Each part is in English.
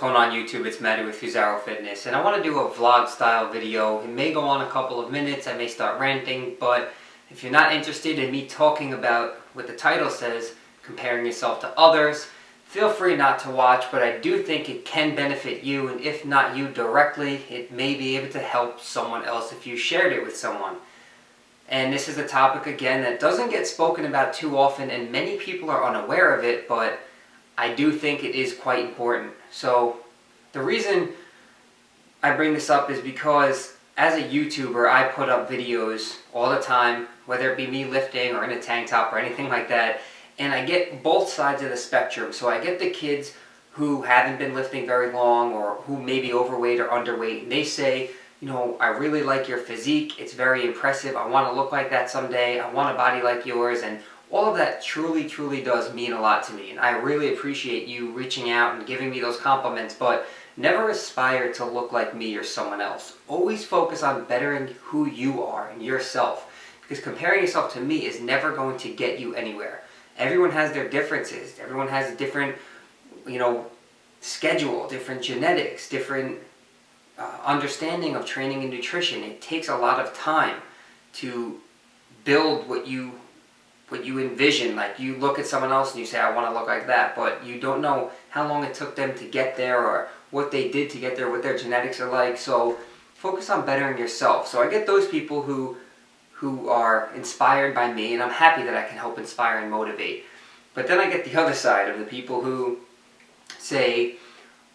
going on YouTube? It's Matty with FusaroFitness, and I want to do a vlog style video. It may go on a couple of minutes, I may start ranting, but if you're not interested in me talking about what the title says, comparing yourself to others, feel free not to watch, but I do think it can benefit you, and if not you directly, it may be able to help someone else if you shared it with someone. And this is a topic, again, that doesn't get spoken about too often, and many people are unaware of it, but I do think it is quite important. So the reason I bring this up is because as a YouTuber, I put up videos all the time, whether it be me lifting or in a tank top or anything like that, and I get both sides of the spectrum. So I get the kids who haven't been lifting very long or who may be overweight or underweight, and they say, you know, I really like your physique, it's very impressive, I want to look like that someday, I want a body like yours, and all of that truly does mean a lot to me, and I really appreciate you reaching out and giving me those compliments, but never aspire to look like me or someone else. Always focus on bettering who you are and yourself, because comparing yourself to me is never going to get you anywhere. Everyone has their differences, everyone has a different, schedule, different genetics, different understanding of training and nutrition. It takes a lot of time to build what you envision. Like, you look at someone else and you say, I want to look like that, but you don't know how long it took them to get there or what they did to get there, what their genetics are like. So focus on bettering yourself. So I get those people who are inspired by me, and I'm happy that I can help inspire and motivate. But then I get the other side of the people who say,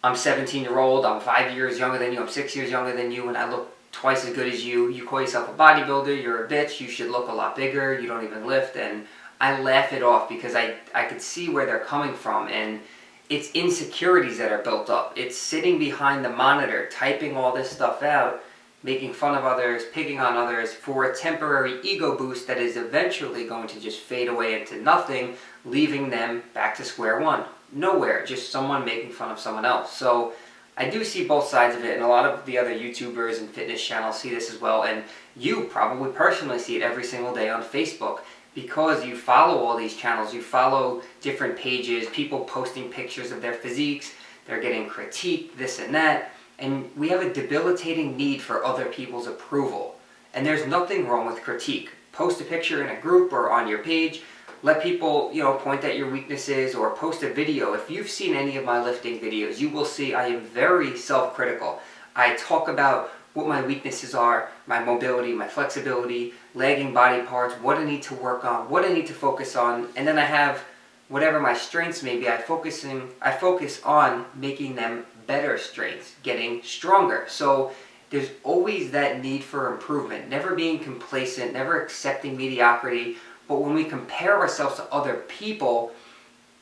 I'm 17-year-old, I'm 5 years younger than you, I'm 6 years younger than you, and I look twice as good as you. You call yourself a bodybuilder, you're a bitch, you should look a lot bigger, you don't even lift. And I laugh it off because I could see where they're coming from, and it's insecurities that are built up. It's sitting behind the monitor, typing all this stuff out, making fun of others, picking on others for a temporary ego boost that is eventually going to just fade away into nothing, leaving them back to square one. Nowhere, just someone making fun of someone else. So I do see both sides of it, and a lot of the other YouTubers and fitness channels see this as well, and you probably personally see it every single day on Facebook because you follow all these channels, you follow different pages, people posting pictures of their physiques, they're getting critiqued, this and that, and we have a debilitating need for other people's approval. And there's nothing wrong with critique. Post a picture in a group or on your page, let people, point at your weaknesses, or post a video. If you've seen any of my lifting videos, you will see I am very self-critical. I talk about what my weaknesses are, my mobility, my flexibility, lagging body parts, what I need to work on, what I need to focus on, and then I have whatever my strengths may be, I focus on making them better strengths, getting stronger. So there's always that need for improvement, never being complacent, never accepting mediocrity. But when we compare ourselves to other people,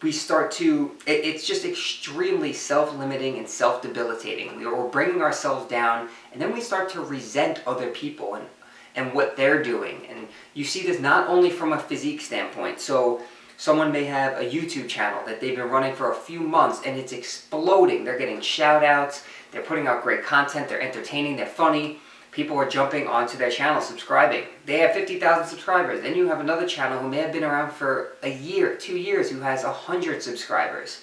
we start to, it's just extremely self-limiting and self-debilitating. We're bringing ourselves down, and then we start to resent other people and what they're doing. And you see this not only from a physique standpoint. So someone may have a YouTube channel that they've been running for a few months, and it's exploding. They're getting shout-outs, they're putting out great content, they're entertaining, they're funny. People are jumping onto their channel, subscribing. They have 50,000 subscribers. Then you have another channel who may have been around for a year, 2 years, who has 100 subscribers.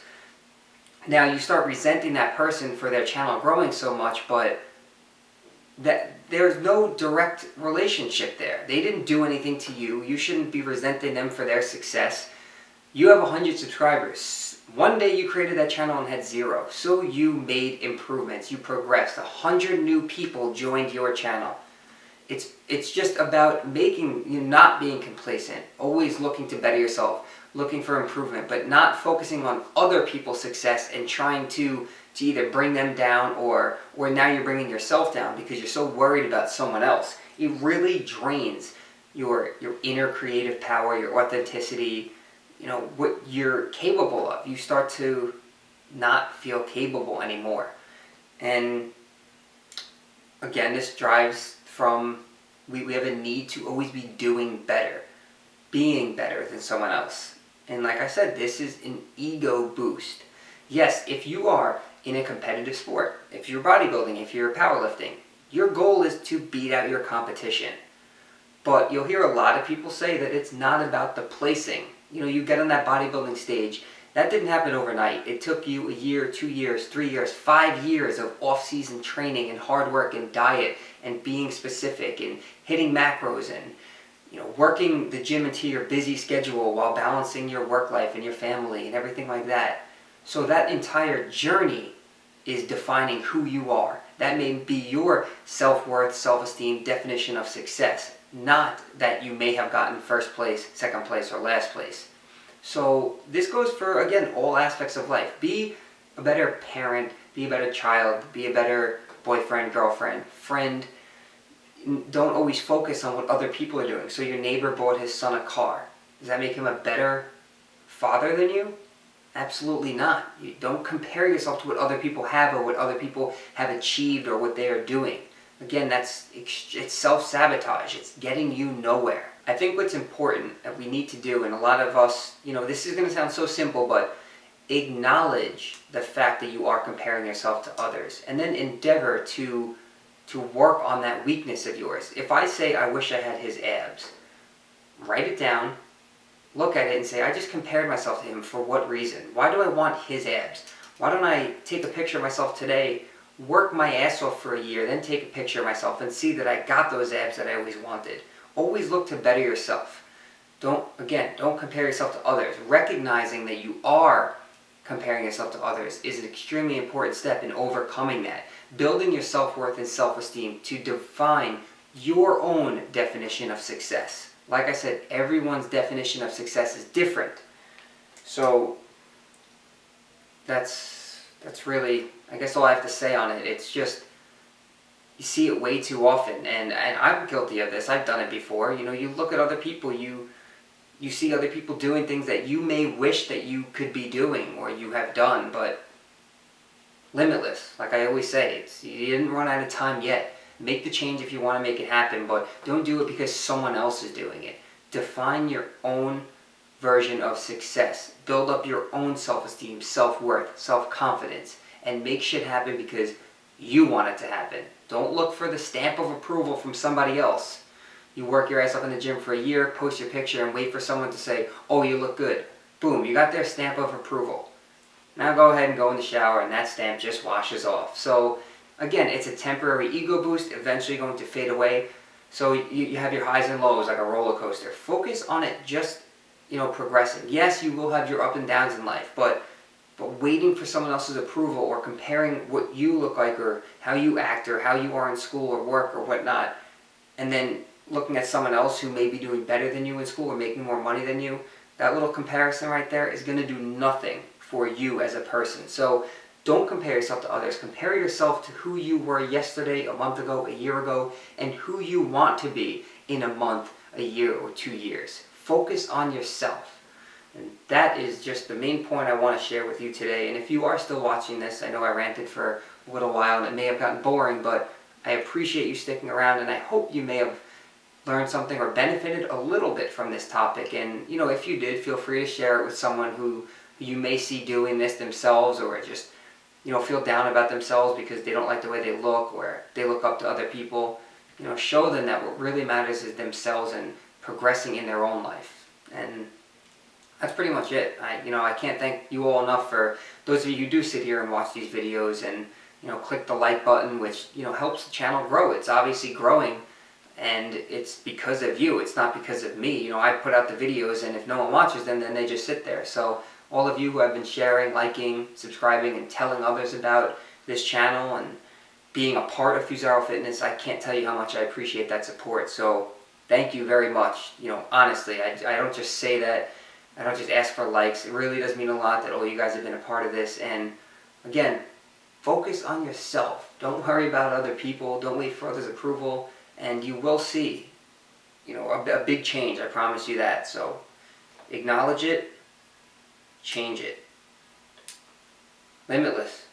Now you start resenting that person for their channel growing so much, but there's no direct relationship there. They didn't do anything to you. You shouldn't be resenting them for their success. You have 100 subscribers. One day you created that channel and had 0. So you made improvements. You progressed. 100 new people joined your channel. It's just about not being complacent, always looking to better yourself, looking for improvement, but not focusing on other people's success and trying to either bring them down or now you're bringing yourself down because you're so worried about someone else. It really drains your inner creative power, your authenticity, what you're capable of. You start to not feel capable anymore. And again, this drives from, we have a need to always be doing better, being better than someone else. And like I said, this is an ego boost. Yes, if you are in a competitive sport, if you're bodybuilding, if you're powerlifting, your goal is to beat out your competition. But you'll hear a lot of people say that it's not about the placing. You get on that bodybuilding stage That didn't happen overnight. It took you a year, 2 years, 3 years, 5 years of off-season training and hard work and diet and being specific and hitting macros and working the gym into your busy schedule while balancing your work life and your family and everything like that. So that entire journey is defining who you are. That may be your self-worth, self-esteem, definition of success, not that you may have gotten first place, second place, or last place. So this goes for, again, all aspects of life. Be a better parent, be a better child, be a better boyfriend, girlfriend, friend. Don't always focus on what other people are doing. So your neighbor bought his son a car. Does that make him a better father than you? Absolutely not. You don't compare yourself to what other people have or what other people have achieved or what they are doing. Again, it's self-sabotage. It's getting you nowhere. I think what's important that we need to do, and a lot of us, this is going to sound so simple, but acknowledge the fact that you are comparing yourself to others, and then endeavor to work on that weakness of yours. If I say I wish I had his abs, write it down, look at it and say, I just compared myself to him. For what reason? Why do I want his abs? Why don't I take a picture of myself today, work my ass off for a year, then take a picture of myself and see that I got those abs that I always wanted? Always look to better yourself. Don't compare yourself to others. Recognizing that you are comparing yourself to others is an extremely important step in overcoming that. Building your self-worth and self-esteem to define your own definition of success. Like I said, everyone's definition of success is different. So that's really, I guess, all I have to say on it. It's just, you see it way too often, and I'm guilty of this. I've done it before. You look at other people, you see other people doing things that you may wish that you could be doing or you have done, but limitless. Like I always say, you didn't run out of time yet. Make the change if you want to make it happen, but don't do it because someone else is doing it. Define your own version of success. Build up your own self-esteem, self-worth, self-confidence, and make shit happen because you want it to happen. Don't look for the stamp of approval from somebody else. You work your ass up in the gym for a year, post your picture, and wait for someone to say, oh, you look good. Boom, you got their stamp of approval. Now go ahead and go in the shower, and that stamp just washes off. So again, it's a temporary ego boost, eventually going to fade away. So you have your highs and lows like a roller coaster. Focus on it just, progressing. Yes, you will have your up and downs in life, but waiting for someone else's approval or comparing what you look like or how you act or how you are in school or work or whatnot, and then looking at someone else who may be doing better than you in school or making more money than you, that little comparison right there is going to do nothing for you as a person. So don't compare yourself to others. Compare yourself to who you were yesterday, a month ago, a year ago, and who you want to be in a month, a year, or 2 years. Focus on yourself. And that is just the main point I want to share with you today. And if you are still watching this, I know I ranted for a little while and it may have gotten boring, but I appreciate you sticking around, and I hope you may have learned something or benefited a little bit from this topic. And if you did, feel free to share it with someone who you may see doing this themselves, or just feel down about themselves because they don't like the way they look or they look up to other people. Show them that what really matters is themselves and progressing in their own life. And that's pretty much it. I can't thank you all enough for those of you who do sit here and watch these videos and click the like button, which helps the channel grow. It's obviously growing, and it's because of you. It's not because of me. I put out the videos, and if no one watches them, then they just sit there. So all of you who have been sharing, liking, subscribing, and telling others about this channel and being a part of FusaroFitness, I can't tell you how much I appreciate that support. So thank you very much. Honestly, I don't just say that. I don't just ask for likes. It really does mean a lot that all you guys have been a part of this. And again, focus on yourself. Don't worry about other people. Don't wait for others' approval. And you will see, a big change. I promise you that. So acknowledge it. Change it. Limitless.